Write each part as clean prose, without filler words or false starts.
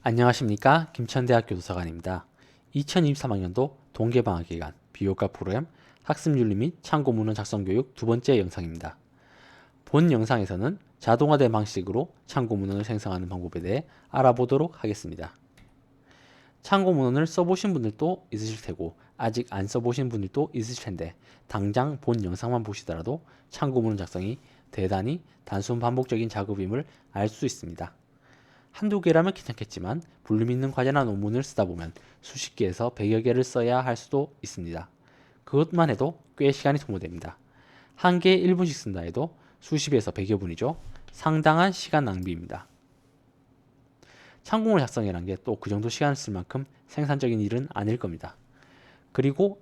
안녕하십니까, 김천대학교 도서관입니다. 2023학년도 동계방학 기간 비교과 프로그램 학습윤리 및 참고문헌 작성 교육 두 번째 영상입니다. 본 영상에서는 자동화된 방식으로 참고문헌을 생성하는 방법에 대해 알아보도록 하겠습니다. 참고문헌을 써보신 분들도 있으실 테고 아직 안 써보신 분들도 있으실 텐데 당장 본 영상만 보시더라도 참고문헌 작성이 대단히 단순 반복적인 작업임을 알 수 있습니다. 한두 개라면 괜찮겠지만 볼륨 있는 과제나 논문을 쓰다 보면 수십 개에서 100여 개를 써야 할 수도 있습니다. 그것만 해도 꽤 시간이 소모됩니다. 한 개에 1분씩 쓴다 해도 수십에서 100여 분이죠. 상당한 시간 낭비입니다. 참고문헌 작성이라는 게 또 그 정도 시간을 쓸 만큼 생산적인 일은 아닐 겁니다. 그리고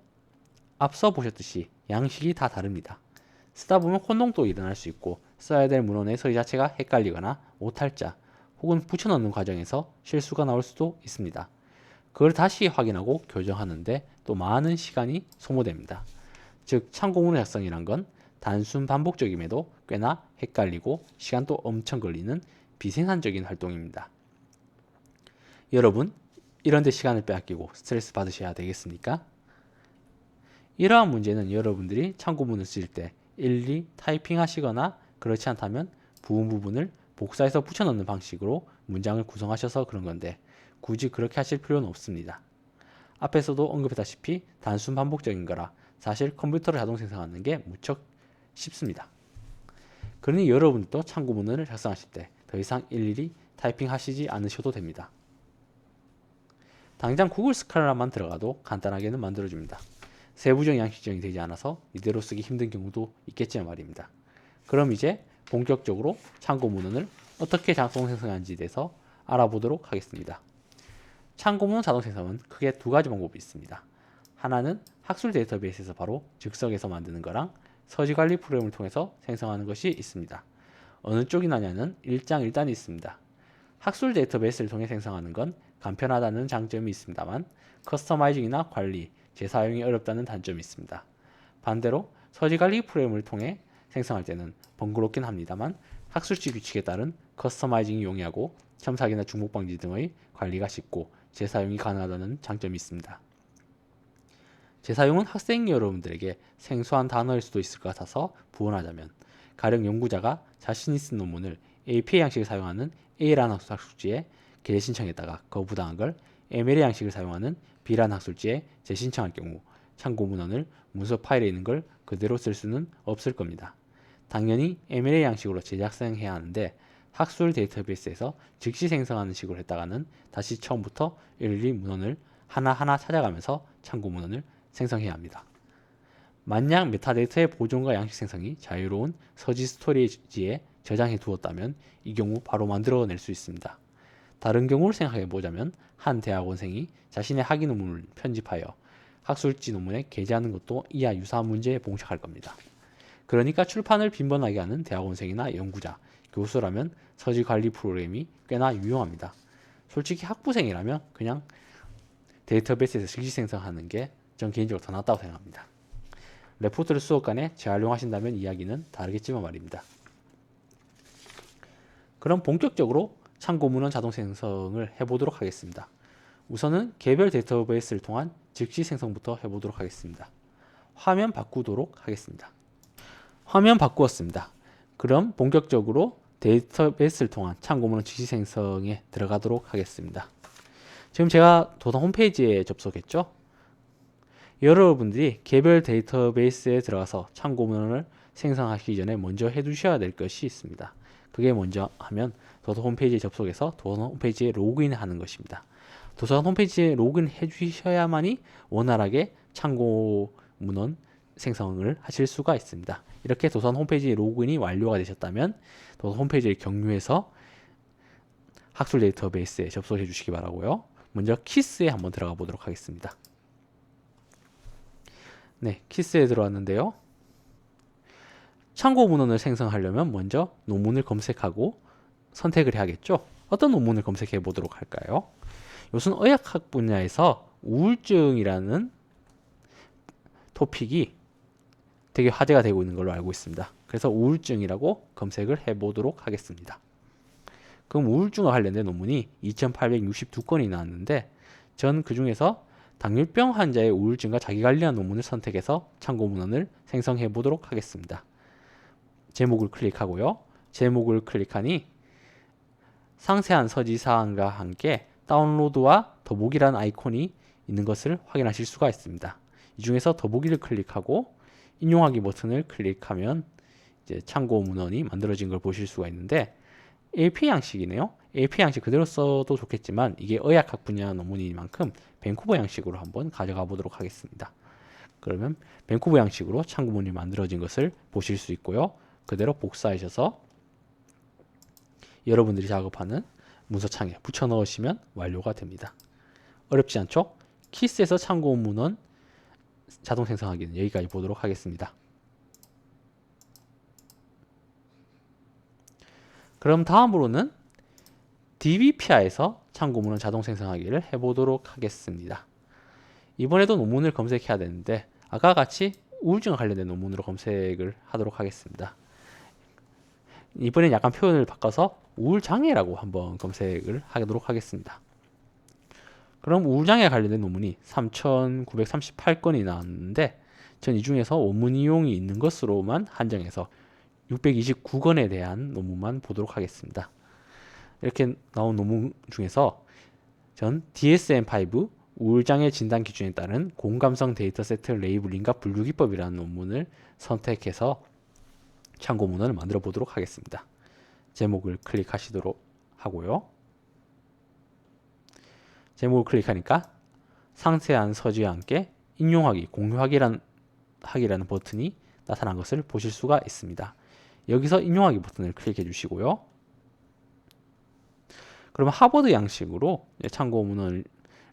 앞서 보셨듯이 양식이 다 다릅니다. 쓰다 보면 혼동도 일어날 수 있고 써야 될 문헌의 서리 자체가 헷갈리거나 오탈자 혹은 붙여넣는 과정에서 실수가 나올 수도 있습니다. 그걸 다시 확인하고 교정하는데 또 많은 시간이 소모됩니다. 즉 참고문헌 작성이란 건 단순 반복적임에도 꽤나 헷갈리고 시간도 엄청 걸리는 비생산적인 활동입니다. 여러분, 이런 데 시간을 빼앗기고 스트레스 받으셔야 되겠습니까? 이러한 문제는 여러분들이 참고문을 쓸 때 일일이 타이핑하시거나 그렇지 않다면 부분을 복사해서 붙여넣는 방식으로 문장을 구성하셔서 그런 건데 굳이 그렇게 하실 필요는 없습니다. 앞에서도 언급했다시피 단순 반복적인 거라 사실 컴퓨터로 자동 생성하는 게 무척 쉽습니다. 그러니 여러분도 참고문헌을 작성하실 때 더 이상 일일이 타이핑하시지 않으셔도 됩니다. 당장 구글 스칼라만 들어가도 간단하게는 만들어줍니다. 세부적 양식적이 되지 않아서 이대로 쓰기 힘든 경우도 있겠지만 말입니다. 그럼 이제 본격적으로 참고문헌을 어떻게 자동 생성하는지에 대해서 알아보도록 하겠습니다. 참고문헌 자동 생성은 크게 두 가지 방법이 있습니다. 하나는 학술 데이터베이스에서 바로 즉석에서 만드는 거랑 서지관리 프로그램을 통해서 생성하는 것이 있습니다. 어느 쪽이 나냐는 일장일단이 있습니다. 학술 데이터베이스를 통해 생성하는 건 간편하다는 장점이 있습니다만 커스터마이징이나 관리, 재사용이 어렵다는 단점이 있습니다. 반대로 서지관리 프로그램을 통해 생성할 때는 번거롭긴 합니다만 학술지 규칙에 따른 커스터마이징이 용이하고 첨삭이나 중복 방지 등의 관리가 쉽고 재사용이 가능하다는 장점이 있습니다. 재사용은 학생 여러분들에게 생소한 단어일 수도 있을 것 같아서 부언하자면 가령 연구자가 자신이 쓴 논문을 APA 양식을 사용하는 A라는 학술지에 게재신청했다가 거부당한 걸 MLA 양식을 사용하는 B라는 학술지에 재신청할 경우 참고문헌을 문서 파일에 있는 걸 그대로 쓸 수는 없을 겁니다. 당연히 MLA 양식으로 재작성해야 하는데 학술 데이터베이스에서 즉시 생성하는 식으로 했다가는 다시 처음부터 일일이 문헌을 하나하나 찾아가면서 참고문헌을 생성해야 합니다. 만약 메타데이터의 보존과 양식 생성이 자유로운 서지 스토리지에 저장해 두었다면 이 경우 바로 만들어낼 수 있습니다. 다른 경우를 생각해 보자면 한 대학원생이 자신의 학위 논문을 편집하여 학술지 논문에 게재하는 것도 이와 유사한 문제에 봉착할 겁니다. 그러니까 출판을 빈번하게 하는 대학원생이나 연구자, 교수라면 서지 관리 프로그램이 꽤나 유용합니다. 솔직히 학부생이라면 그냥 데이터베이스에서 즉시 생성하는 게 전 개인적으로 더 낫다고 생각합니다. 레포트를 수업 간에 재활용하신다면 이야기는 다르겠지만 말입니다. 그럼 본격적으로 참고문헌 자동 생성을 해보도록 하겠습니다. 우선은 개별 데이터베이스를 통한 즉시 생성부터 해보도록 하겠습니다. 화면 바꾸도록 하겠습니다. 화면 바꾸었습니다. 그럼 본격적으로 데이터베이스를 통한 참고문헌 즉시 생성에 들어가도록 하겠습니다. 지금 제가 도서 홈페이지에 접속했죠. 여러분들이 개별 데이터베이스에 들어가서 참고문헌을 생성하기 전에 먼저 해두셔야 될 것이 있습니다. 그게 먼저 하면 도서 홈페이지에 접속해서 도서 홈페이지에 로그인하는 것입니다. 도서관 홈페이지에 로그인 해주셔야만이 원활하게 참고문헌 생성을 하실 수가 있습니다. 이렇게 도서관 홈페이지 로그인이 완료가 되셨다면 도서 홈페이지를 경유해서 학술 데이터베이스에 접속해 주시기 바라고요. 먼저 키스에 한번 들어가 보도록 하겠습니다. 네, 키스에 들어왔는데요. 참고 문헌을 생성하려면 먼저 논문을 검색하고 선택을 해야겠죠. 어떤 논문을 검색해 보도록 할까요? 요즘 의학학 분야에서 우울증이라는 토픽이 되게 화제가 되고 있는 걸로 알고 있습니다. 그래서 우울증이라고 검색을 해 보도록 하겠습니다. 그럼 우울증과 관련된 논문이 2,862건이 나왔는데 전 그 중에서 당뇨병 환자의 우울증과 자기관리한 논문을 선택해서 참고 문헌을 생성해 보도록 하겠습니다. 제목을 클릭하고요. 제목을 클릭하니 상세한 서지사항과 함께 다운로드와 더보기라는 아이콘이 있는 것을 확인하실 수가 있습니다. 이 중에서 더보기를 클릭하고 인용하기 버튼을 클릭하면 이제 참고 문헌이 만들어진 걸 보실 수가 있는데 APA 양식이네요. APA 양식 그대로 써도 좋겠지만 이게 의학학 분야 논문이니만큼 밴쿠버 양식으로 한번 가져가 보도록 하겠습니다. 그러면 밴쿠버 양식으로 참고문이 만들어진 것을 보실 수 있고요. 그대로 복사하셔서 여러분들이 작업하는 문서창에 붙여 넣으시면 완료가 됩니다. 어렵지 않죠? 키스에서 참고 문헌 자동 생성하기는 여기까지 보도록 하겠습니다. 그럼 다음으로는 DBPI에서 참고 문헌 자동 생성하기를 해보도록 하겠습니다. 이번에도 논문을 검색해야 되는데 아까 같이 우울증과 관련된 논문으로 검색을 하도록 하겠습니다. 이번엔 약간 표현을 바꿔서 우울장애라고 한번 검색을 하도록 하겠습니다. 그럼 우울장애에 관련된 논문이 3,938건이 나왔는데 전 이 중에서 원문 이용이 있는 것으로만 한정해서 629건에 대한 논문만 보도록 하겠습니다. 이렇게 나온 논문 중에서 전 DSM-5 우울장애 진단 기준에 따른 공감성 데이터세트 레이블링과 분류기법이라는 논문을 선택해서 참고 문헌을 만들어 보도록 하겠습니다. 제목을 클릭하시도록 하고요. 제목을 클릭하니까 상세한 서지와 함께 인용하기, 공유하기라는 버튼이 나타난 것을 보실 수가 있습니다. 여기서 인용하기 버튼을 클릭해 주시고요. 그러면 하버드 양식으로 참고 문헌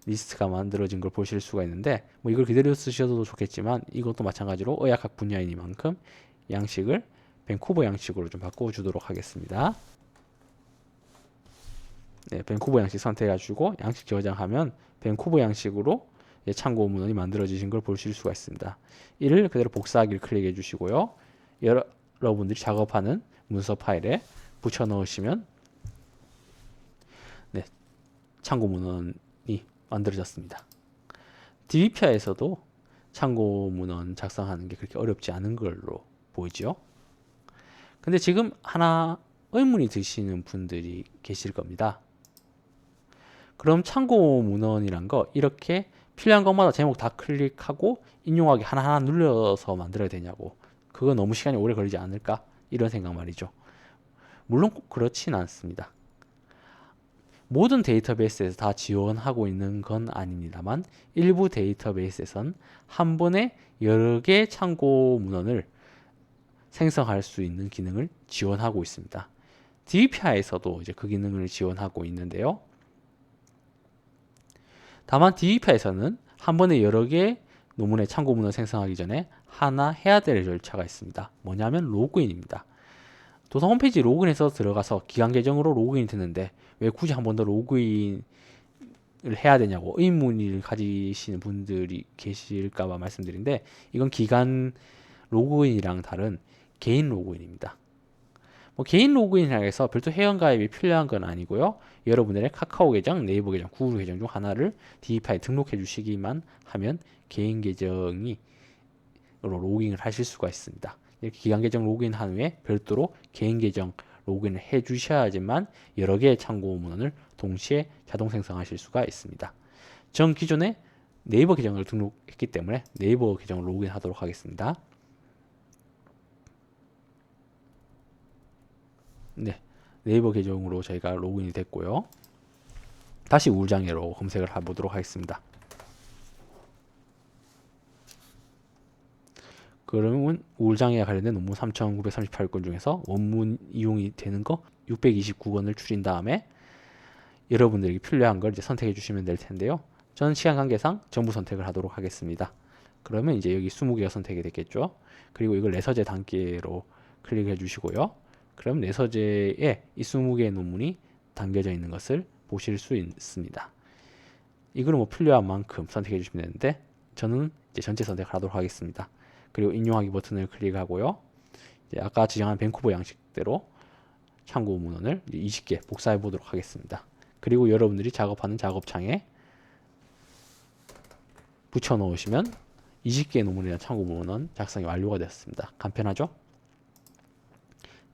리스트가 만들어진 걸 보실 수가 있는데 뭐 이걸 그대로 쓰셔도 좋겠지만 이것도 마찬가지로 의학학 분야이니만큼 양식을 밴쿠버 양식으로 좀 바꿔주도록 하겠습니다. 네, 밴쿠버 양식 선택해주고 양식 저장하면 밴쿠버 양식으로 참고 문헌이 만들어지신 걸 보실 수가 있습니다. 이를 그대로 복사하기를 클릭해 주시고요. 여러분들이 작업하는 문서 파일에 붙여 넣으시면 네, 참고 문헌이 만들어졌습니다. DBPI에서도 참고 문헌 작성하는 게 그렇게 어렵지 않은 걸로 보이죠. 근데 지금 하나 의문이 드시는 분들이 계실 겁니다. 그럼 참고 문헌이란 거 이렇게 필요한 것마다 제목 다 클릭하고 인용하기 하나하나 눌러서 만들어야 되냐고, 그거 너무 시간이 오래 걸리지 않을까, 이런 생각 말이죠. 물론 꼭 그렇진 않습니다. 모든 데이터베이스에서 다 지원하고 있는 건 아닙니다만 일부 데이터베이스에선 한 번에 여러 개의 참고 문헌을 생성할 수 있는 기능을 지원하고 있습니다. DBPI에서도 이제 그 기능을 지원하고 있는데요. 다만 DBPI에서는 한 번에 여러 개의 논문의 참고 문헌을 생성하기 전에 하나 해야 될 절차가 있습니다. 뭐냐면 로그인입니다. 도서 홈페이지 로그인해서 들어가서 기관 계정으로 로그인이 되는데 왜 굳이 한 번 더 로그인을 해야 되냐고 의문을 가지시는 분들이 계실까봐 말씀드린데, 이건 기관 로그인이랑 다른 개인 로그인입니다. 뭐 개인 로그인이라 해서 별도 회원가입이 필요한 건 아니고요. 여러분들의 카카오 계정, 네이버 계정, 구글 계정 중 하나를 DBPI에 등록해 주시기만 하면 개인 계정이 로그인을 하실 수가 있습니다. 이렇게 기관 계정 로그인 한 후에 별도로 개인 계정 로그인을 해 주셔야지만 여러 개의 참고 문헌을 동시에 자동 생성하실 수가 있습니다. 전 기존에 네이버 계정을 등록했기 때문에 네이버 계정을 로그인 하도록 하겠습니다. 네, 네이버 계정으로 저희가 로그인이 됐고요. 다시 우울장애로 검색을 해보도록 하겠습니다. 그러면 우울장애와 관련된 논문 3,938건 중에서 원문 이용이 되는 거 629건을 추린 다음에 여러분들에게 필요한 걸 이제 선택해 주시면 될 텐데요. 저는 시간 관계상 전부 선택을 하도록 하겠습니다. 그러면 이제 여기 20개가 선택이 됐겠죠. 그리고 이걸 내서재 단계로 클릭해 주시고요. 그럼 내서재에 이 20개의 논문이 담겨져 있는 것을 보실 수 있습니다. 이거는 뭐 필요한 만큼 선택해 주시면 되는데 저는 이제 전체 선택을 하도록 하겠습니다. 그리고 인용하기 버튼을 클릭하고요. 이제 아까 지정한 밴쿠버 양식대로 참고 문헌을 20개 복사해 보도록 하겠습니다. 그리고 여러분들이 작업하는 작업창에 붙여 놓으시면 20개의 논문에 대한 참고 문헌 작성이 완료가 되었습니다. 간편하죠?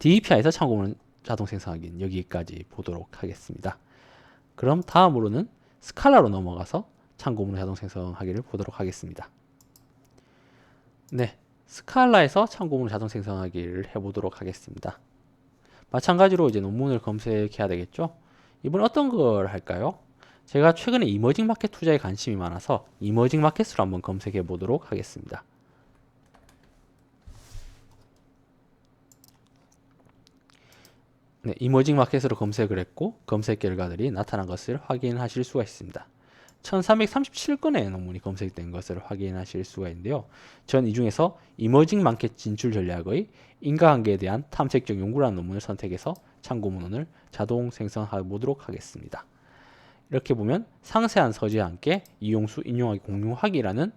DEPI에서 참고 문헌 자동 생성하기는 여기까지 보도록 하겠습니다. 그럼 다음으로는 스칼라로 넘어가서 참고 문헌 자동 생성하기를 보도록 하겠습니다. 네, 스칼라에서 참고 문헌 자동 생성하기를 해보도록 하겠습니다. 마찬가지로 이제 논문을 검색해야 되겠죠? 이번 어떤 걸 할까요? 제가 최근에 이머징 마켓 투자에 관심이 많아서 이머징 마켓으로 한번 검색해 보도록 하겠습니다. 네, 이머징 마켓으로 검색을 했고 검색 결과들이 나타난 것을 확인하실 수가 있습니다. 1337건의 논문이 검색된 것을 확인하실 수가 있는데요. 전 이 중에서 이머징 마켓 진출 전략의 인과관계에 대한 탐색적 연구라는 논문을 선택해서 참고 문헌을 자동 생성해 보도록 하겠습니다. 이렇게 보면 상세한 서지와 함께 이용수, 인용하기, 공유하기라는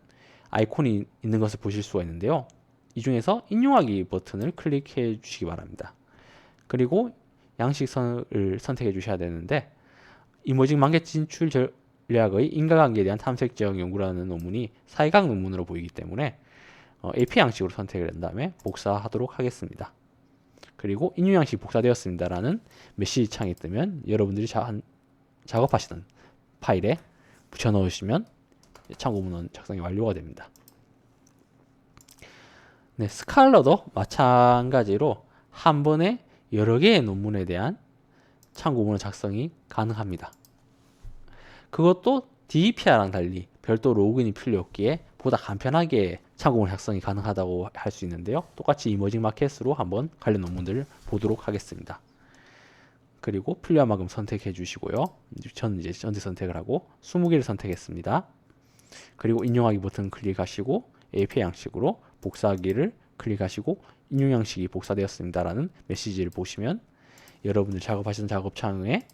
아이콘이 있는 것을 보실 수가 있는데요. 이 중에서 인용하기 버튼을 클릭해 주시기 바랍니다. 그리고 양식선을 선택해 주셔야 되는데 이머징 마켓 진출 전략의 인과관계에 대한 탐색적 연구라는 논문이 사회학 논문으로 보이기 때문에 AP 양식으로 선택을 한 다음에 복사하도록 하겠습니다. 그리고 인용 양식 복사되었습니다라는 메시지 창이 뜨면 여러분들이 작업하시던 파일에 붙여 넣으시면 참고 문헌 작성이 완료가 됩니다. 네, 스칼러도 마찬가지로 한 번에 여러 개의 논문에 대한 참고 문헌 작성이 가능합니다. 그것도 DEPI랑 달리 별도 로그인이 필요 없기에 보다 간편하게 참고 문헌 작성이 가능하다고 할 수 있는데요. 똑같이 이머징 마켓으로 한번 관련 논문들을 보도록 하겠습니다. 그리고 필요한 만큼 선택해 주시고요. 저는 이제 전체 선택을 하고 20개를 선택했습니다. 그리고 인용하기 버튼 클릭하시고 API 양식으로 복사하기를 클릭하시고 인용 양식이 복사되었습니다라는 메시지를 보시면 여러분들 작업하시는 작업창에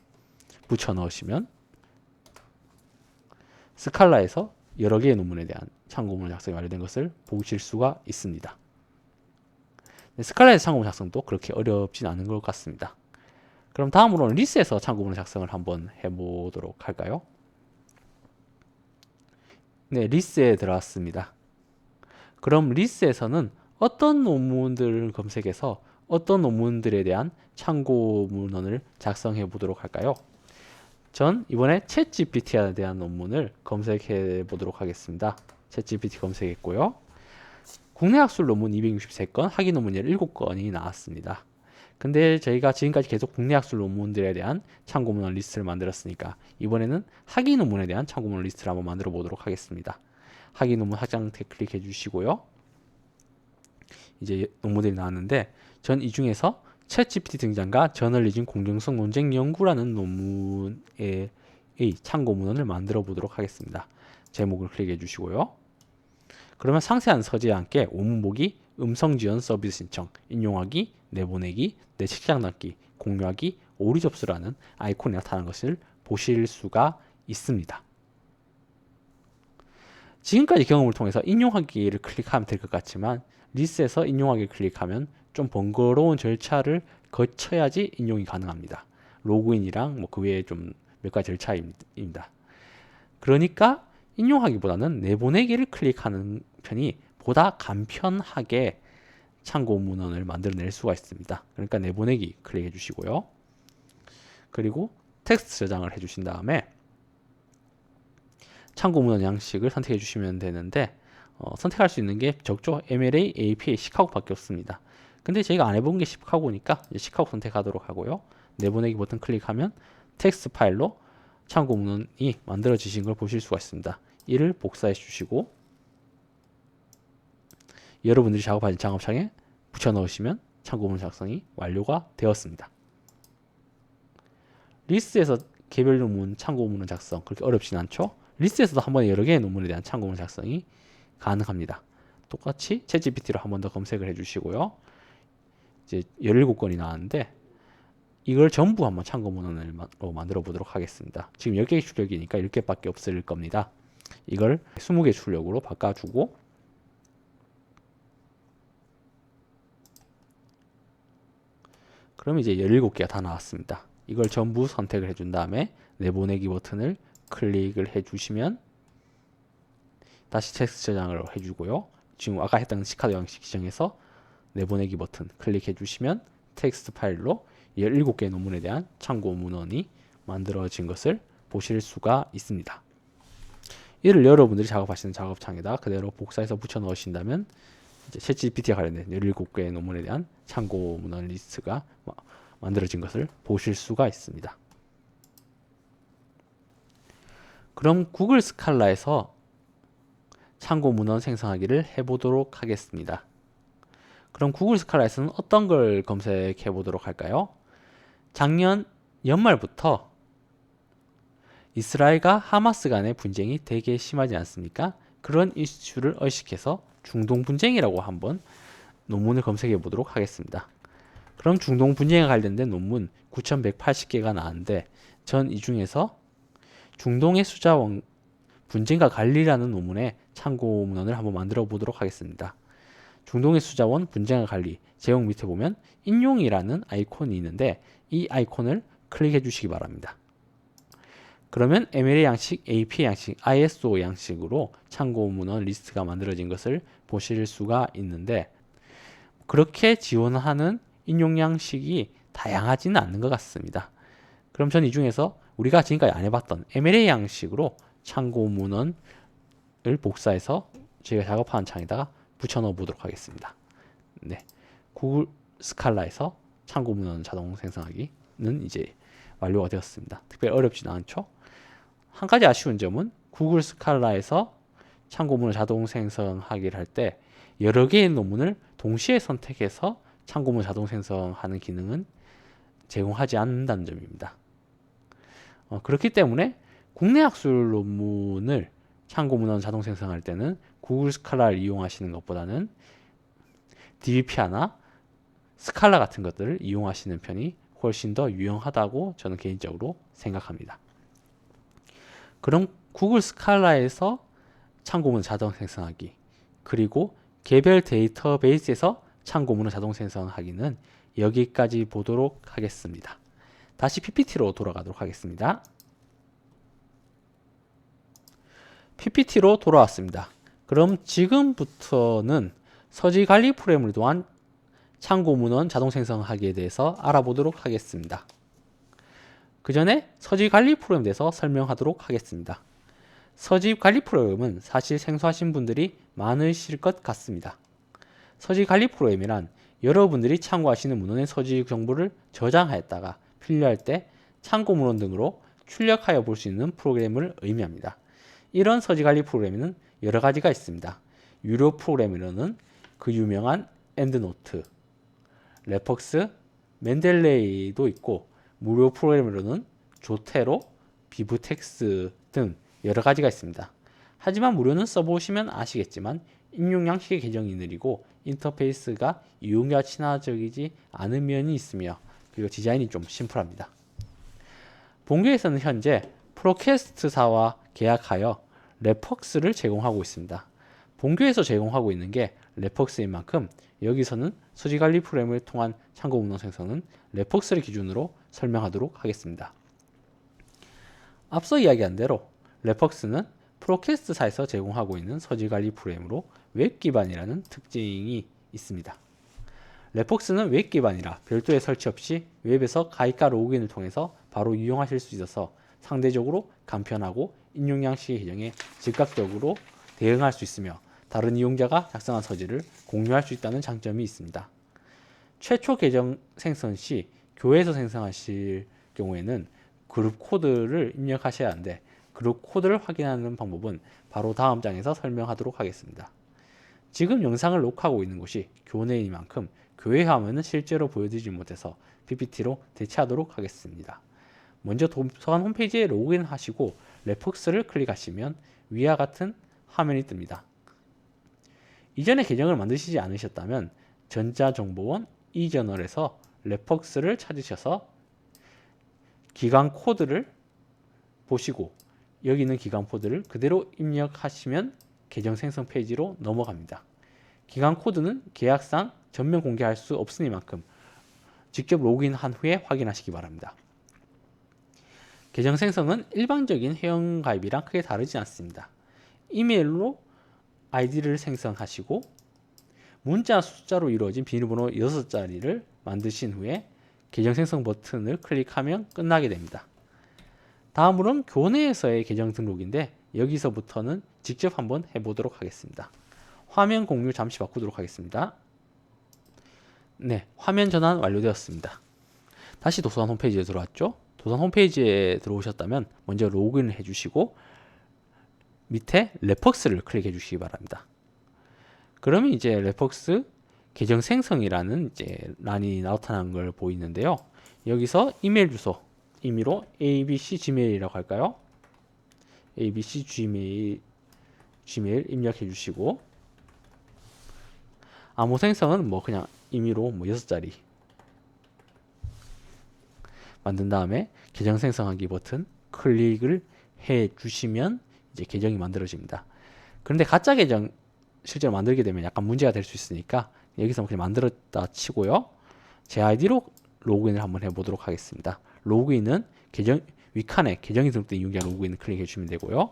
붙여 넣으시면 스칼라에서 여러 개의 논문에 대한 참고 문헌 작성이 완료된 것을 보실 수가 있습니다. 스칼라에서 참고 문헌 작성도 그렇게 어렵진 않은 것 같습니다. 그럼 다음으로는 리스에서 참고 문헌 작성을 한번 해보도록 할까요? 네, 리스에 들어왔습니다. 그럼 리스에서는 어떤 논문들을 검색해서 어떤 논문들에 대한 참고 문헌을 작성해 보도록 할까요? 전 이번에 챗GPT에 대한 논문을 검색해 보도록 하겠습니다. 챗GPT 검색했고요. 국내 학술 논문 263건, 학위 논문 17건이 나왔습니다. 근데 저희가 지금까지 계속 국내 학술 논문들에 대한 참고 문헌 리스트를 만들었으니까 이번에는 학위 논문에 대한 참고 문헌 리스트를 한번 만들어 보도록 하겠습니다. 학위 논문 학장 클릭해 주시고요. 이제 논문들이 나왔는데 전 이 중에서 챗GPT 등장과 저널리즘 공정성 논쟁 연구라는 논문의 참고 문헌을 만들어 보도록 하겠습니다. 제목을 클릭해 주시고요. 그러면 상세한 서지와 함께 원문 보기, 음성 지원 서비스 신청, 인용하기, 내보내기, 내 책장 넣기, 공유하기, 오류 접수라는 아이콘이 나타나는 것을 보실 수가 있습니다. 지금까지 경험을 통해서 인용하기를 클릭하면 될 것 같지만 리스트에서 인용하기를 클릭하면 좀 번거로운 절차를 거쳐야지 인용이 가능합니다. 로그인이랑 뭐 그 외에 좀 몇 가지 절차입니다. 그러니까 인용하기보다는 내보내기를 클릭하는 편이 보다 간편하게 참고 문헌을 만들어낼 수가 있습니다. 그러니까 내보내기 클릭해 주시고요. 그리고 텍스트 저장을 해주신 다음에 참고 문헌 양식을 선택해 주시면 되는데 선택할 수 있는 게 적죠. MLA, APA, 시카고밖에 없습니다. 근데 저희가 안 해본 게 시카고니까 이제 시카고 선택하도록 하고요. 내보내기 버튼 클릭하면 텍스트 파일로 참고 문헌이 만들어지신 걸 보실 수가 있습니다. 이를 복사해 주시고 여러분들이 작업하신 작업창에 붙여 넣으시면 참고 문헌 작성이 완료가 되었습니다. 리스트에서 개별 논문 참고 문헌 작성 그렇게 어렵진 않죠? 리스트에서도 한 번에 여러 개의 논문에 대한 참고 문헌 작성이 가능합니다. 똑같이 챗GPT로 한 번 더 검색을 해주시고요. 이제 17건이 나왔는데 이걸 전부 한번 참고 문헌을 만들어 보도록 하겠습니다. 지금 10개의 출력이니까 10개밖에 없을 겁니다. 이걸 20개 출력으로 바꿔주고 그럼 이제 17개가 다 나왔습니다. 이걸 전부 선택을 해준 다음에 내보내기 버튼을 클릭을 해주시면 다시 텍스트 저장을 해주고요. 지금 아까 했던 C카드 양식 지정해서 내보내기 버튼 클릭해 주시면 텍스트 파일로 17개의 논문에 대한 참고 문헌이 만들어진 것을 보실 수가 있습니다. 이를 여러분들이 작업하시는 작업창에다 그대로 복사해서 붙여 넣으신다면 이제 챗GPT와 관련된 17개의 논문에 대한 참고 문헌 리스트가 만들어진 것을 보실 수가 있습니다. 그럼 구글 스칼라에서 참고 문헌 생성하기를 해보도록 하겠습니다. 그럼 구글 스칼라에서는 어떤 걸 검색해 보도록 할까요? 작년 연말부터 이스라엘과 하마스 간의 분쟁이 되게 심하지 않습니까? 그런 이슈를 의식해서 중동 분쟁이라고 한번 논문을 검색해 보도록 하겠습니다. 그럼 중동 분쟁에 관련된 논문 9,180개가 나왔는데 전 이 중에서 중동의 수자원 분쟁과 관리라는 논문의 참고 문헌을 한번 만들어 보도록 하겠습니다. 중동의 수자원 분쟁과 관리 제목 밑에 보면 인용이라는 아이콘이 있는데 이 아이콘을 클릭해 주시기 바랍니다. 그러면 MLA 양식, APA 양식, ISO 양식으로 참고 문헌 리스트가 만들어진 것을 보실 수가 있는데 그렇게 지원하는 인용 양식이 다양하지는 않는 것 같습니다. 그럼 전 이 중에서 우리가 지금까지 안 해봤던 MLA 양식으로 참고 문헌을 복사해서 저희가 작업하는 창에다가 붙여 넣어 보도록 하겠습니다. 네, 구글 스칼라에서 참고 문헌 자동 생성하기는 이제 완료가 되었습니다. 특별히 어렵지는 않죠. 한 가지 아쉬운 점은 구글 스칼라에서 참고 문헌 자동 생성하기를 할 때 여러 개의 논문을 동시에 선택해서 참고 문헌 자동 생성하는 기능은 제공하지 않는다는 점입니다. 그렇기 때문에 국내 학술 논문을 참고 문헌 자동 생성할 때는 구글 스칼라를 이용하시는 것보다는 DBPA나 스칼라 같은 것들을 이용하시는 편이 훨씬 더 유용하다고 저는 개인적으로 생각합니다. 그럼 구글 스칼라에서 참고 문헌 자동 생성하기 그리고 개별 데이터베이스에서 참고 문헌 자동 생성하기는 여기까지 보도록 하겠습니다. 다시 PPT로 돌아가도록 하겠습니다. PPT로 돌아왔습니다. 그럼 지금부터는 서지 관리 프로그램을 통한 참고 문헌 자동 생성하기에 대해서 알아보도록 하겠습니다. 그 전에 서지 관리 프로그램에 대해서 설명하도록 하겠습니다. 서지 관리 프로그램은 사실 생소하신 분들이 많으실 것 같습니다. 서지 관리 프로그램이란 여러분들이 참고하시는 문헌의 서지 정보를 저장하였다가 필요할 때 참고 문헌 등으로 출력하여 볼 수 있는 프로그램을 의미합니다. 이런 서지 관리 프로그램에는 여러 가지가 있습니다. 유료 프로그램으로는 그 유명한 엔드노트, 레퍽스, 맨델레이도 있고 무료 프로그램으로는 조테로, 비브텍스 등 여러 가지가 있습니다. 하지만 무료는 써보시면 아시겠지만 인용 양식의 개정이 느리고 인터페이스가 이용자와 친화적이지 않은 면이 있으며 그리고 디자인이 좀 심플합니다. 본교에서는 현재 프로캐스트사와 계약하여 레퍽스를 제공하고 있습니다. 본교에서 제공하고 있는 게 레퍽스인 만큼 여기서는 서지관리 프로그램을 통한 참고 문헌 생성은 레퍽스를 기준으로 설명하도록 하겠습니다. 앞서 이야기한 대로 레퍽스는 프로캐스트사에서 제공하고 있는 서지관리 프로그램으로 웹 기반이라는 특징이 있습니다. 레퍽스는 웹 기반이라 별도의 설치 없이 웹에서 가입과 로그인을 통해서 바로 이용하실 수 있어서 상대적으로 간편하고 인용 양식의 개정에 즉각적으로 대응할 수 있으며 다른 이용자가 작성한 서지를 공유할 수 있다는 장점이 있습니다. 최초 계정 생성 시 교회에서 생성하실 경우에는 그룹 코드를 입력하셔야 하는데 그룹 코드를 확인하는 방법은 바로 다음 장에서 설명하도록 하겠습니다. 지금 영상을 녹화하고 있는 곳이 교내인 만큼 교회 화면은 실제로 보여드리지 못해서 PPT로 대체하도록 하겠습니다. 먼저 도서관 홈페이지에 로그인 하시고 레퍽스를 클릭하시면 위와 같은 화면이 뜹니다. 이전에 계정을 만드시지 않으셨다면 전자정보원 이저널에서 레퍽스를 찾으셔서 기관 코드를 보시고 여기 있는 기관 코드를 그대로 입력하시면 계정 생성 페이지로 넘어갑니다. 기관 코드는 계약상 전면 공개할 수 없으니만큼 직접 로그인한 후에 확인하시기 바랍니다. 계정 생성은 일반적인 회원가입이랑 크게 다르지 않습니다. 이메일로 아이디를 생성하시고 문자 숫자로 이루어진 비밀번호 6자리를 만드신 후에 계정 생성 버튼을 클릭하면 끝나게 됩니다. 다음으로는 교내에서의 계정 등록인데 여기서부터는 직접 한번 해보도록 하겠습니다. 화면 공유 잠시 바꾸도록 하겠습니다. 네, 화면 전환 완료되었습니다. 다시 도서관 홈페이지에 들어왔죠? 도서관 홈페이지에 들어오셨다면 먼저 로그인을 해주시고 밑에 레퍽스를 클릭해 주시기 바랍니다. 그러면 이제 레퍽스 계정 생성이라는 이제 란이 나타나는 걸 보이는데요. 여기서 이메일 주소 임의로 abc gmail이라고 할까요? abc gmail 입력해 주시고 암호 생성은 뭐 그냥 임의로 뭐 6자리 만든 다음에 계정 생성하기 버튼 클릭을 해 주시면 이제 계정이 만들어집니다. 그런데 가짜 계정 실제로 만들게 되면 약간 문제가 될 수 있으니까 여기서 그냥 만들었다 치고요. 제 아이디로 로그인을 한번 해보도록 하겠습니다. 로그인은 계정 윗칸에 계정이 등록된 이용자 로그인 클릭해 주시면 되고요.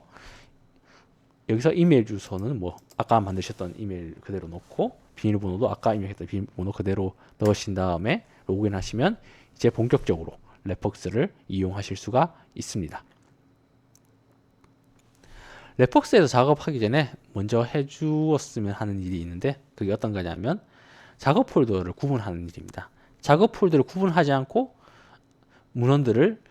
여기서 이메일 주소는 뭐 아까 만드셨던 이메일 그대로 넣고 비밀번호도 아까 입력했던 비밀번호 그대로 넣으신 다음에 로그인 하시면 이제 본격적으로 레퍽스를 이용하실 수가 있습니다. 레퍽스에서 작업하기 전에 먼저 해주었으면 하는 일이 있는데 그게 어떤 거냐면 작업 폴더를 구분하는 일입니다. 작업 폴더를 구분하지 않고 문헌들을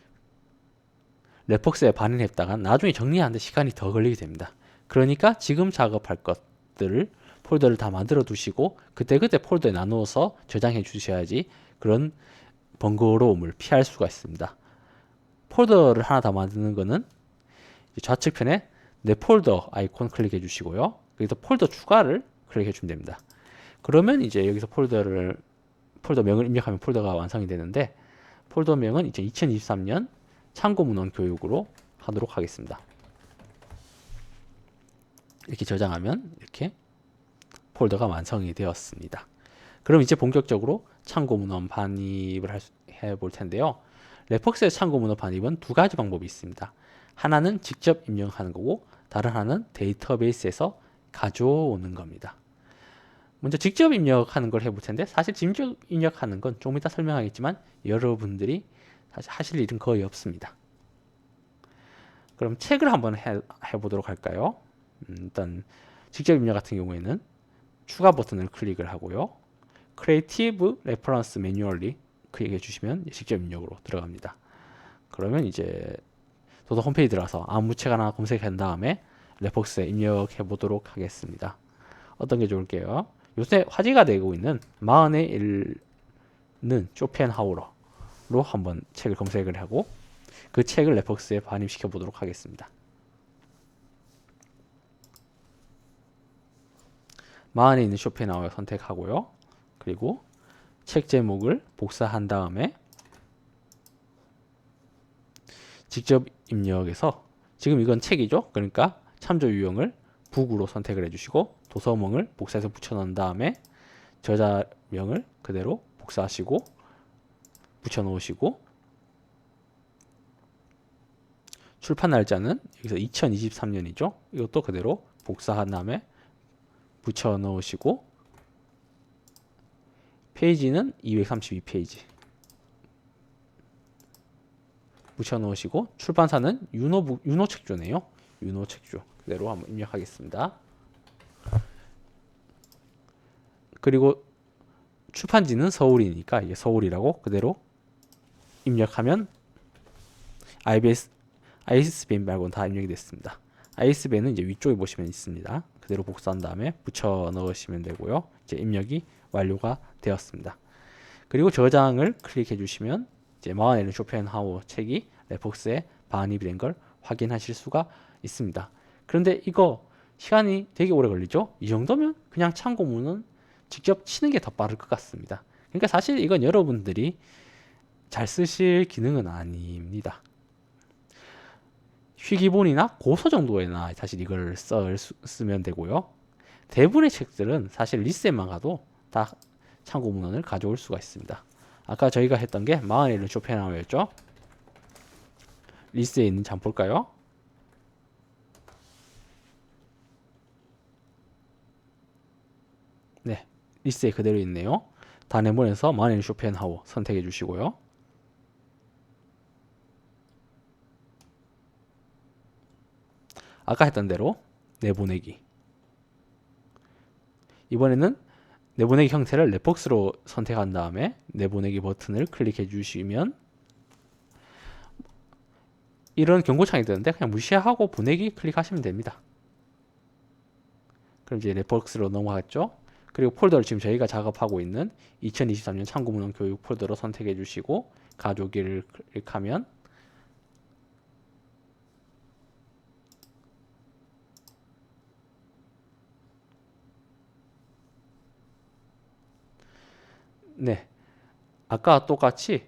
레퍽스에 반입했다가 나중에 정리하는데 시간이 더 걸리게 됩니다. 그러니까 지금 작업할 것들을 폴더를 다 만들어 두시고 그때그때 폴더에 나누어서 저장해 주셔야지 그런 번거로움을 피할 수가 있습니다. 폴더를 하나 다 만드는 거는 좌측편에 내 폴더 아이콘 클릭해 주시고요. 여기서 폴더 추가를 클릭해 주면 됩니다. 그러면 이제 여기서 폴더 명을 입력하면 폴더가 완성이 되는데 폴더명은 이제 2023년 참고문헌 교육으로 하도록 하겠습니다. 이렇게 저장하면 이렇게 폴더가 완성이 되었습니다. 그럼 이제 본격적으로 참고문헌 반입을 해볼 텐데요. 레퍽스의 참고문헌 반입은 두 가지 방법이 있습니다. 하나는 직접 입력하는 거고 다른 하나는 데이터베이스에서 가져오는 겁니다. 먼저 직접 입력하는 걸 해볼 텐데 사실 직접 입력하는 건 좀 이따 설명하겠지만 여러분들이 사실 하실 일은 거의 없습니다. 그럼 책을 한번 해보도록 할까요? 일단 직접 입력 같은 경우에는 추가 버튼을 클릭을 하고요. Creative Reference Manually 클릭해 주시면 직접 입력으로 들어갑니다. 그러면 이제 도서 홈페이지 들어가서 아무 책 하나 검색한 다음에 레퍽스에 입력해 보도록 하겠습니다. 어떤 게 좋을게요? 요새 화제가 되고 있는 마흔의 일은 쇼펜하우러로 한번 책을 검색을 하고 그 책을 레퍽스에 반입시켜 보도록 하겠습니다. 마흔에 있는 쇼펜하우러 선택하고요. 그리고 책 제목을 복사한 다음에 직접 입력해서 지금 이건 책이죠. 그러니까 참조 유형을 북으로 선택을 해주시고 도서명을 복사해서 붙여넣은 다음에 저자명을 그대로 복사하시고 붙여놓으시고 출판 날짜는 여기서 2023년이죠. 이것도 그대로 복사한 다음에 붙여넣으시고 페이지는 232페이지 붙여넣으시고 출판사는 윤호책조네요. 윤호책조 그대로 한번 입력하겠습니다. 그리고 출판지는 서울이니까 이게 서울이라고 그대로 입력하면 ISBN 말고는 다 입력이 됐습니다. ISBN은 이제 위쪽에 보시면 있습니다. 그대로 복사한 다음에 붙여 넣으시면 되고요. 이제 입력이 완료가 되었습니다. 그리고 저장을 클릭해 주시면 이제 마흔 쇼펜하우어 책이 레퍽스에 반입이 된 걸 확인하실 수가 있습니다. 그런데 이거 시간이 되게 오래 걸리죠? 이 정도면 그냥 참고문은 직접 치는 게 더 빠를 것 같습니다. 그러니까 사실 이건 여러분들이 잘 쓰실 기능은 아닙니다. 희기본이나 고서 정도에나 사실 이걸 쓰면 되고요. 대부분의 책들은 사실 리셋만 가도 다 참고문헌을 가져올 수가 있습니다. 아까 저희가 했던 게 41은 쇼펜하우였죠. 리스트에 있는지 한번 볼까요? 네, 리스트에 그대로 있네요. 다 내보내서 41은 쇼펜하우 선택해 주시고요. 아까 했던 대로 내보내기. 이번에는 내보내기 형태를 랩벅스로 선택한 다음에 내보내기 버튼을 클릭해 주시면 이런 경고창이 뜨는데 그냥 무시하고 보내기 클릭하시면 됩니다. 그럼 이제 랩벅스로 넘어갔죠. 그리고 폴더를 지금 저희가 작업하고 있는 2023년 참고문헌 교육 폴더로 선택해 주시고 가져오기를 클릭하면 네, 아까 똑같이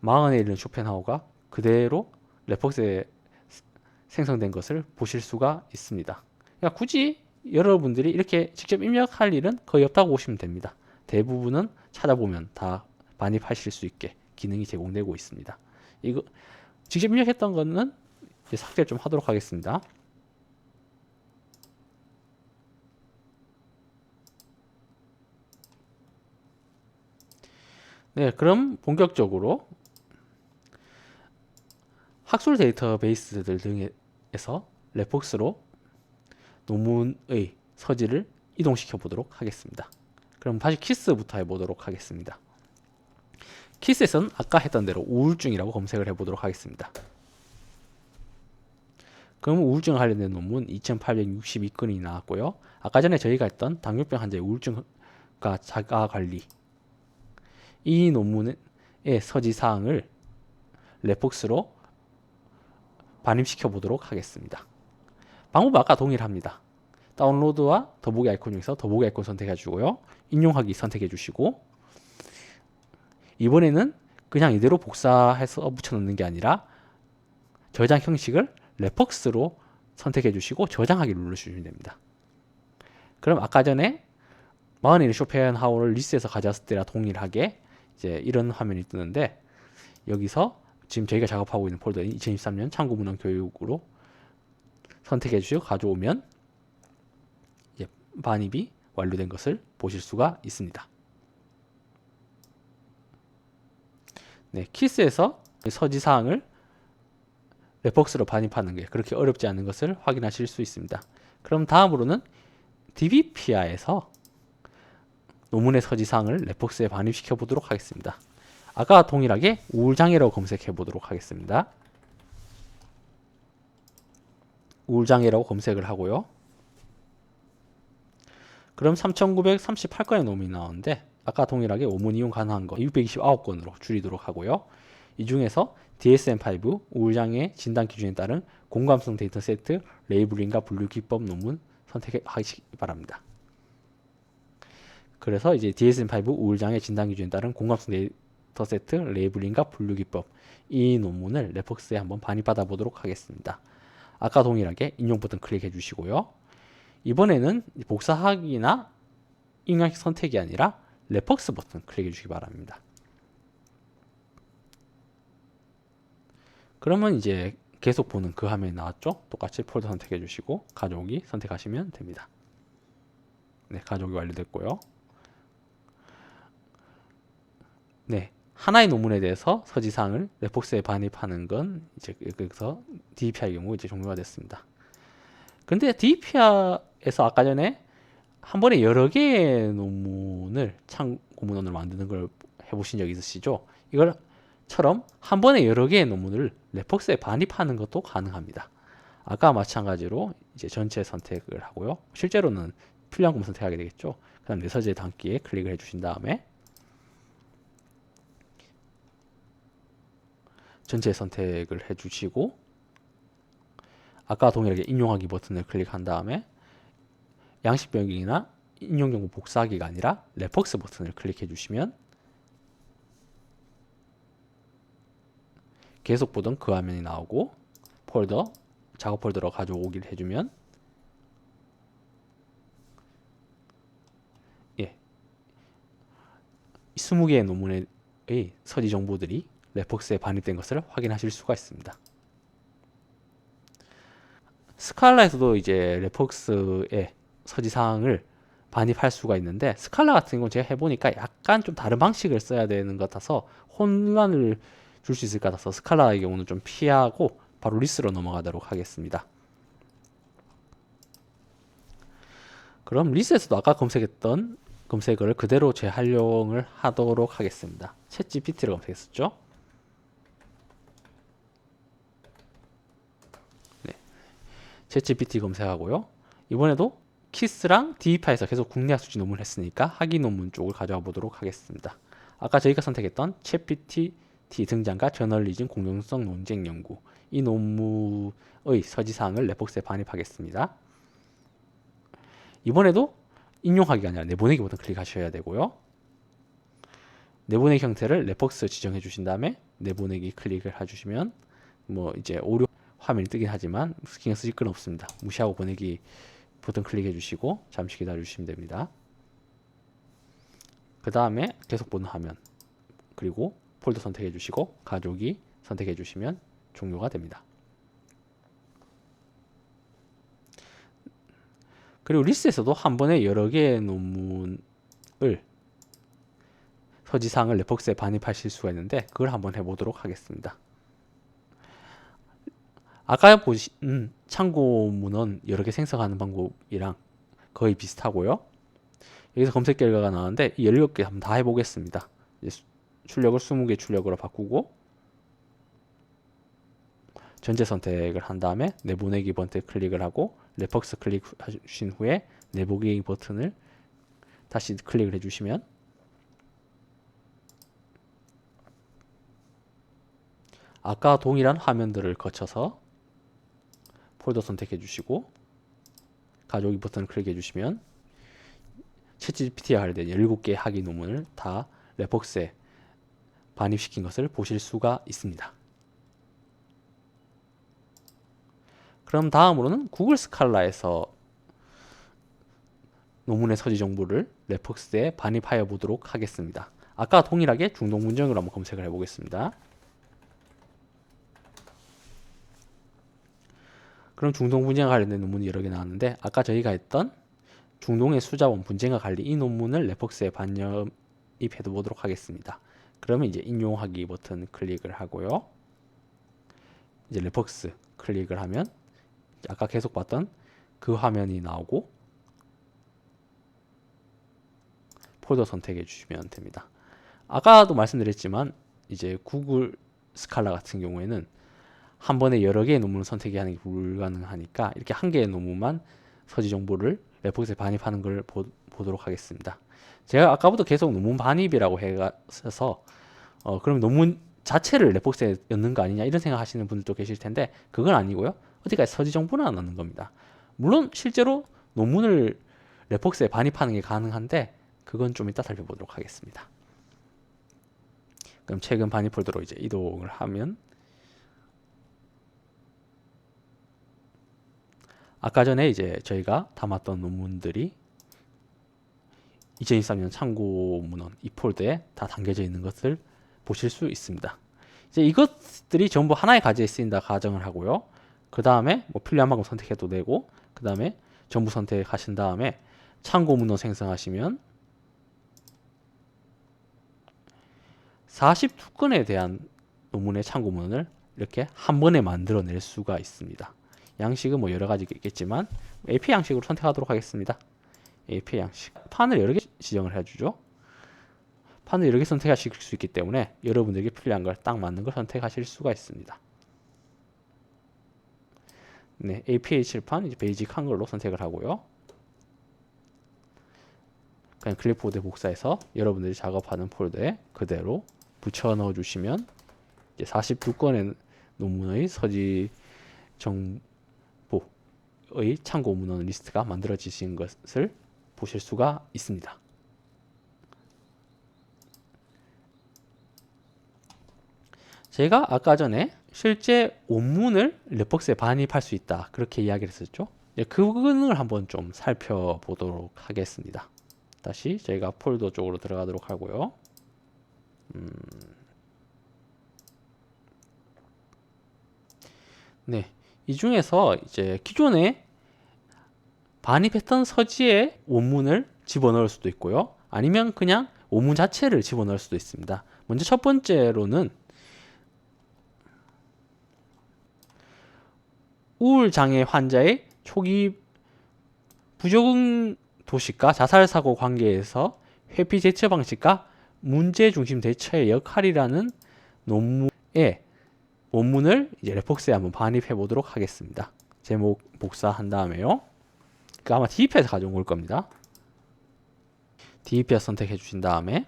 40에 이르는 쇼펜하우가 그대로 랩벅스에 생성된 것을 보실 수가 있습니다. 그러니까 굳이 여러분들이 이렇게 직접 입력할 일은 거의 없다고 보시면 됩니다. 대부분은 찾아보면 다 반입하실 수 있게 기능이 제공되고 있습니다. 이거 직접 입력했던 거는 이제 삭제를 좀 하도록 하겠습니다. 네, 그럼 본격적으로 학술 데이터베이스들 등에서 랩벅스로 논문의 서지를 이동시켜 보도록 하겠습니다. 그럼 다시 키스부터 해보도록 하겠습니다. 키스에서는 아까 했던 대로 우울증이라고 검색을 해보도록 하겠습니다. 그럼 우울증 관련된 논문 2862건이 나왔고요. 아까 전에 저희가 했던 당뇨병 환자의 우울증과 자가관리 이 논문의 서지사항을 랩벅스로 반입시켜 보도록 하겠습니다. 방법은 아까 동일합니다. 다운로드와 더보기 아이콘 중에서 더보기 아이콘 선택해 주고요. 인용하기 선택해 주시고 이번에는 그냥 이대로 복사해서 붙여넣는 게 아니라 저장 형식을 랩벅스로 선택해 주시고 저장하기 눌러주시면 됩니다. 그럼 아까 전에 41의 쇼펜하우를 리스트에서 가져왔을 때랑 동일하게 이제 이런 화면이 뜨는데 여기서 지금 저희가 작업하고 있는 폴더인 2023년 참고문헌 교육으로 선택해 주시고 가져오면 이제 반입이 완료된 것을 보실 수가 있습니다. 네, 키스에서 서지사항을 랩벅스로 반입하는 게 그렇게 어렵지 않은 것을 확인하실 수 있습니다. 그럼 다음으로는 DBPI에서 논문의 서지사항을 랩벅스에 반입시켜 보도록 하겠습니다. 아까 동일하게 우울장애라고 검색해 보도록 하겠습니다. 우울장애라고 검색을 하고요. 그럼 3938건의 논문이 나오는데 아까 동일하게 원문 이용 가능한 거 629건으로 줄이도록 하고요. 이 중에서 DSM-5 우울장애 진단 기준에 따른 공감성 데이터 세트 레이블링과 분류 기법 논문 선택하시기 바랍니다. 그래서 이제 DSM-5 우울장애 진단 기준에 따른 공감성 데이터 세트 레이블링과 분류 기법 이 논문을 랩벅스에 한번 반입받아 보도록 하겠습니다. 아까 동일하게 인용 버튼 클릭해 주시고요. 이번에는 복사하기나 입력 선택이 아니라 랩벅스 버튼 클릭해 주시기 바랍니다. 그러면 이제 계속 보는 그 화면이 나왔죠? 똑같이 폴더 선택해 주시고 가져오기 선택하시면 됩니다. 네, 가져오기 완료됐고요. 네, 하나의 논문에 대해서 서지사항을 랩벅스에 반입하는 건 이제 여기서 DPI 경우 이제 종료가 됐습니다. 근데 DPI에서 아까 전에 한 번에 여러 개의 논문을 참고문헌으로 만드는 걸 해보신 적 있으시죠? 이걸처럼 한 번에 여러 개의 논문을 랩벅스에 반입하는 것도 가능합니다. 아까 마찬가지로 이제 전체 선택을 하고요. 실제로는 필요한 것만 선택하게 되겠죠. 그다음 내 서재에 담기에 클릭을 해주신 다음에 전체 선택을 해주시고 아까 동일하게 인용하기 버튼을 클릭한 다음에 양식 변경이나 인용 경고 복사하기가 아니라 랩벅스 버튼을 클릭해 주시면 계속 보던 그 화면이 나오고 폴더 작업 폴더로 가져오기를 해주면 예, 20개의 논문에 서지 정보들이 레폭스에 반입된 것을 확인하실 수가 있습니다. 스칼라에서도 이제 레폭스의 서지 사항을 반입할 수가 있는데, 스칼라 같은 경우는 제가 해보니까 약간 좀 다른 방식을 써야 되는 것 같아서 혼란을 줄 수 있을 것 같아서 스칼라의 경우는 좀 피하고 바로 리스로 넘어가도록 하겠습니다. 그럼 리스에서도 아까 검색했던 검색어를 그대로 재활용을 하도록 하겠습니다. 챗GPT를 검색했었죠. 네, 챗GPT 검색하고요. 이번에도 키스랑 DEPA에서 계속 국내학 수지 논문을 했으니까 학위 논문 쪽을 가져와 보도록 하겠습니다. 아까 저희가 선택했던 챗GPT 등장과 저널리즘 공정성 논쟁 연구, 이 논문의 서지사항을 레폭스에 반입하겠습니다. 이번에도 인용하기가 아니라 내보내기 버튼 클릭하셔야 되고요. 내보내기 형태를 레폭스 지정해 주신 다음에 내보내기 클릭을 해주시면 뭐 이제 오류 화면이 뜨긴 하지만 신경 쓰실 건 없습니다. 무시하고 보내기 버튼 클릭해 주시고 잠시 기다려 주시면 됩니다. 그 다음에 계속 보는 화면, 그리고 폴더 선택해 주시고 가족이 선택해 주시면 종료가 됩니다. 그리고 리스트에서도 한 번에 여러 개의 논문을 서지사항을 레폭스에 반입하실 수가 있는데, 그걸 한번 해보도록 하겠습니다. 아까 보신 참고 문헌 여러 개 생성하는 방법이랑 거의 비슷하고요. 여기서 검색 결과가 나왔는데 이 17개 한번 다 해보겠습니다. 이제 출력을 20개 출력으로 바꾸고 전체 선택을 한 다음에 내보내기 버튼 클릭을 하고 레폭스 클릭하신 후에 내보내기 버튼을 다시 클릭을 해주시면 아까 동일한 화면들을 거쳐서 폴더 선택해 주시고 가져오기 버튼을 클릭해 주시면 챗GPT와 관련된 17개의 학위 논문을 다 레폭스에 반입시킨 것을 보실 수가 있습니다. 그럼 다음으로는 구글 스칼라에서 논문의 서지 정보를 레폭스에 반입하여 보도록 하겠습니다. 아까 동일하게 중동 문정으로 한번 검색을 해보겠습니다. 그럼 중동 분쟁과 관련된 논문이 여러 개 나왔는데, 아까 저희가 했던 중동의 수자원 분쟁과 관리, 이 논문을 레폭스에 반입해 보도록 하겠습니다. 그러면 이제 인용하기 버튼 클릭을 하고요. 이제 레폭스 클릭을 하면 아까 계속 봤던 그 화면이 나오고 폴더 선택해 주시면 됩니다. 아까도 말씀드렸지만 이제 구글 스칼라 같은 경우에는 한 번에 여러 개의 논문을 선택하는 게 불가능하니까 이렇게 한 개의 논문만 서지 정보를 레폭스에 반입하는 걸 보도록 하겠습니다. 제가 아까부터 계속 논문 반입이라고 해서 그럼 논문 자체를 레폭스에 넣는 거 아니냐 이런 생각 하시는 분들도 계실 텐데, 그건 아니고요. 어디까지 서지 정보나 넣는 겁니다. 물론 실제로 논문을 레폭스에 반입하는 게 가능한데 그건 좀 이따 살펴보도록 하겠습니다. 그럼 최근 반입 폴더로 이제 이동을 하면 아까 전에 이제 저희가 담았던 논문들이 2023년 참고 문헌 이 폴더에 다 담겨져 있는 것을 보실 수 있습니다. 이제 이것들이 전부 하나의 과제에 쓰인다 가정을 하고요. 그 다음에 뭐 필요한 만큼 선택해도 되고, 그 다음에 전부 선택하신 다음에 참고 문헌 생성하시면 42건에 대한 논문의 참고 문헌을 이렇게 한 번에 만들어낼 수가 있습니다. 양식은 뭐 여러 가지가 있겠지만 API 양식으로 선택하도록 하겠습니다. API 양식. 판을 여러 개 지정을 해주죠. 판을 여러 개 선택하실 수 있기 때문에 여러분들에게 필요한 걸 딱 맞는 걸 선택하실 수가 있습니다. 네, APA 칠판 이제 베이직한 걸로 선택을 하고요. 그냥 클립보드에 복사해서 여러분들이 작업하는 폴더에 그대로 붙여 넣어 주시면 이제 42건의 논문의 서지 정보의 참고 문헌 리스트가 만들어지신 것을 보실 수가 있습니다. 제가 아까 전에 실제 원문을 레폭스에 반입할 수 있다 그렇게 이야기를 했었죠. 그 기능을 한번 좀 살펴보도록 하겠습니다. 다시 저희가 폴더 쪽으로 들어가도록 하고요. 네, 이 중에서 이제 기존에 반입했던 서지에 원문을 집어넣을 수도 있고요. 아니면 그냥 원문 자체를 집어넣을 수도 있습니다. 먼저 첫 번째로는 우울장애 환자의 초기 부적응 도식과 자살사고 관계에서 회피 대처 방식과 문제 중심 대처의 역할이라는 논문의 원문을 이제 레폭스에 한번 반입해 보도록 하겠습니다. 제목 복사한 다음에요. 그 아마 DEP에서 가져온 걸 겁니다. DEP에서 선택해 주신 다음에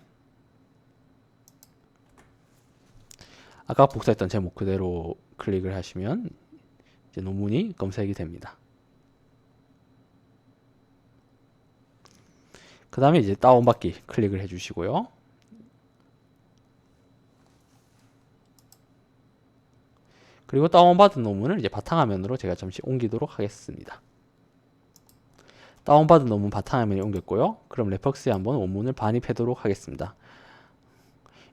아까 복사했던 제목 그대로 클릭을 하시면 이제 논문이 검색이 됩니다. 그 다음에 이제 다운받기 클릭을 해주시고요. 그리고 다운받은 논문을 이제 바탕화면으로 제가 잠시 옮기도록 하겠습니다. 다운받은 논문 바탕화면에 옮겼고요. 그럼 레퍼스에 한번 원문을 반입하도록 하겠습니다.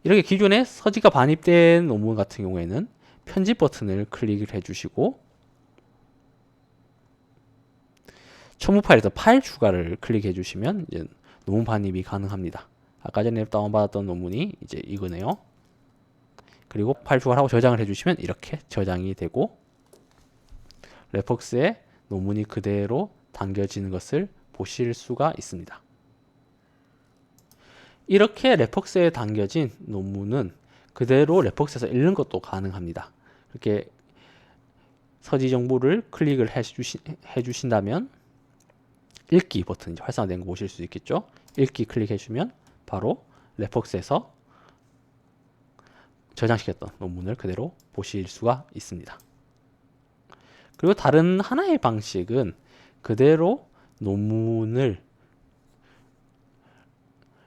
이렇게 기존에 서지가 반입된 논문 같은 경우에는 편집 버튼을 클릭을 해주시고 첨부 파일에서 파일 추가를 클릭해 주시면 이제 논문 반입이 가능합니다. 아까 전에 다운받았던 논문이 이제 이거네요. 그리고 파일 추가를 하고 저장을 해주시면 이렇게 저장이 되고 레폭스에 논문이 그대로 담겨지는 것을 보실 수가 있습니다. 이렇게 레폭스에 담겨진 논문은 그대로 레폭스에서 읽는 것도 가능합니다. 이렇게 서지 정보를 클릭을 해주신다면 읽기 버튼 활성화된 거 보실 수 있겠죠. 읽기 클릭해 주시면 바로 레폭스에서 저장시켰던 논문을 그대로 보실 수가 있습니다. 그리고 다른 하나의 방식은 그대로 논문을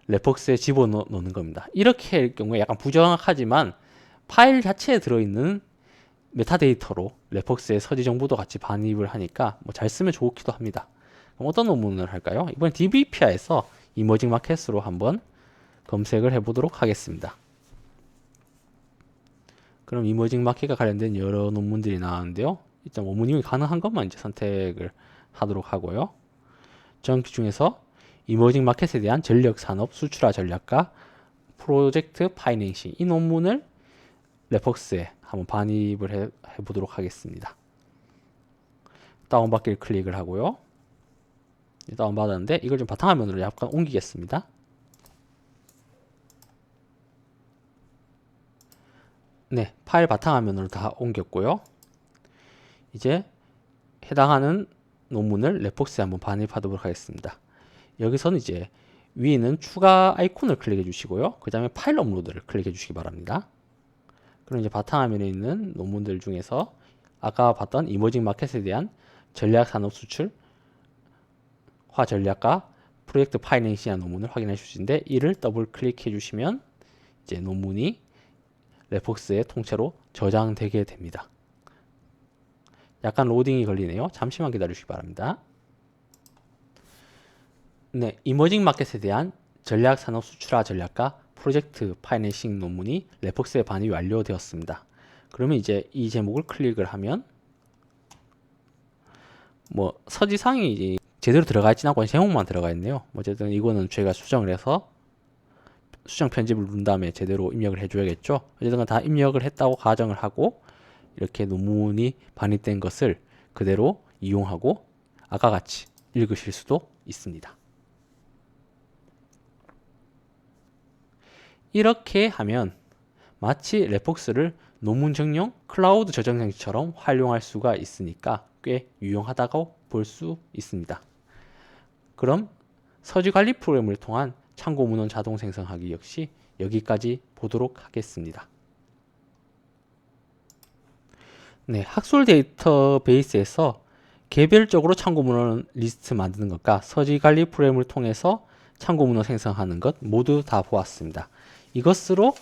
레폭스에 집어넣는 겁니다. 이렇게 할 경우에 약간 부정확하지만 파일 자체에 들어있는 메타데이터로 레폭스의 서지 정보도 같이 반입을 하니까 뭐 잘 쓰면 좋기도 합니다. 그럼 어떤 논문을 할까요? 이번엔 DBPI에서 이머징 마켓으로 한번 검색을 해보도록 하겠습니다. 그럼 이머징 마켓과 관련된 여러 논문들이 나왔는데요. 일단 원문 이용이 가능한 것만 이제 선택을 하도록 하고요. 전 중에서 이머징 마켓에 대한 전력 산업 수출화 전략과 프로젝트 파이낸싱 이 논문을 레폭스에 한번 반입을 해보도록 하겠습니다. 다운받기를 클릭을 하고요. 다운받았는데 이걸 좀 바탕화면으로 약간 옮기겠습니다. 네, 파일 바탕화면으로 다 옮겼고요. 이제 해당하는 논문을 레폭스에 한번 반입하도록 하겠습니다. 여기서는 이제 위에 있는 추가 아이콘을 클릭해 주시고요. 그 다음에 파일 업로드를 클릭해 주시기 바랍니다. 그럼 이제 바탕화면에 있는 논문들 중에서 아까 봤던 이머징 마켓에 대한 전략 산업 수출 화 전략과 프로젝트 파이낸싱이라는 논문을 확인해 주시는데 이를 더블 클릭해 주시면 이제 논문이 레폭스에 통째로 저장되게 됩니다. 약간 로딩이 걸리네요. 잠시만 기다려 주시기 바랍니다. 네, 이머징 마켓에 대한 전략 산업 수출화 전략과 프로젝트 파이낸싱 논문이 레폭스에 반입이 완료되었습니다. 그러면 이제 이 제목을 클릭을 하면 뭐 서지상이 제대로 들어가 있진 않고 제목만 들어가 있네요. 어쨌든 이거는 제가 수정을 해서 수정 편집을 누른 다음에 제대로 입력을 해줘야겠죠. 어쨌든 다 입력을 했다고 가정을 하고 이렇게 논문이 반입된 것을 그대로 이용하고 아까 같이 읽으실 수도 있습니다. 이렇게 하면 마치 레폭스를 논문 정령 클라우드 저장 장치처럼 활용할 수가 있으니까 꽤 유용하다고 볼 수 있습니다. 그럼 서지 관리 프로그램을 통한 참고 문헌 자동 생성하기 역시 여기까지 보도록 하겠습니다. 네, 학술 데이터베이스에서 개별적으로 참고 문헌 리스트 만드는 것과 서지 관리 프로그램을 통해서 참고 문헌 생성하는 것 모두 다 보았습니다. 이것으로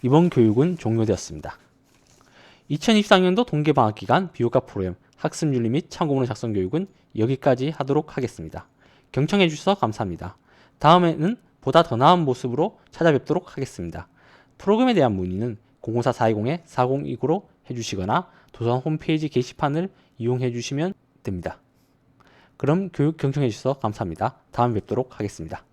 이번 교육은 종료되었습니다. 2024년도 동계방학 기간 비교과 프로그램 학습윤리 및 참고문헌 작성 교육은 여기까지 하도록 하겠습니다. 경청해 주셔서 감사합니다. 다음에는 보다 더 나은 모습으로 찾아뵙도록 하겠습니다. 프로그램에 대한 문의는 054-420-4029로 해주시거나 도서관 홈페이지 게시판을 이용해 주시면 됩니다. 그럼 교육 경청해 주셔서 감사합니다. 다음에 뵙도록 하겠습니다.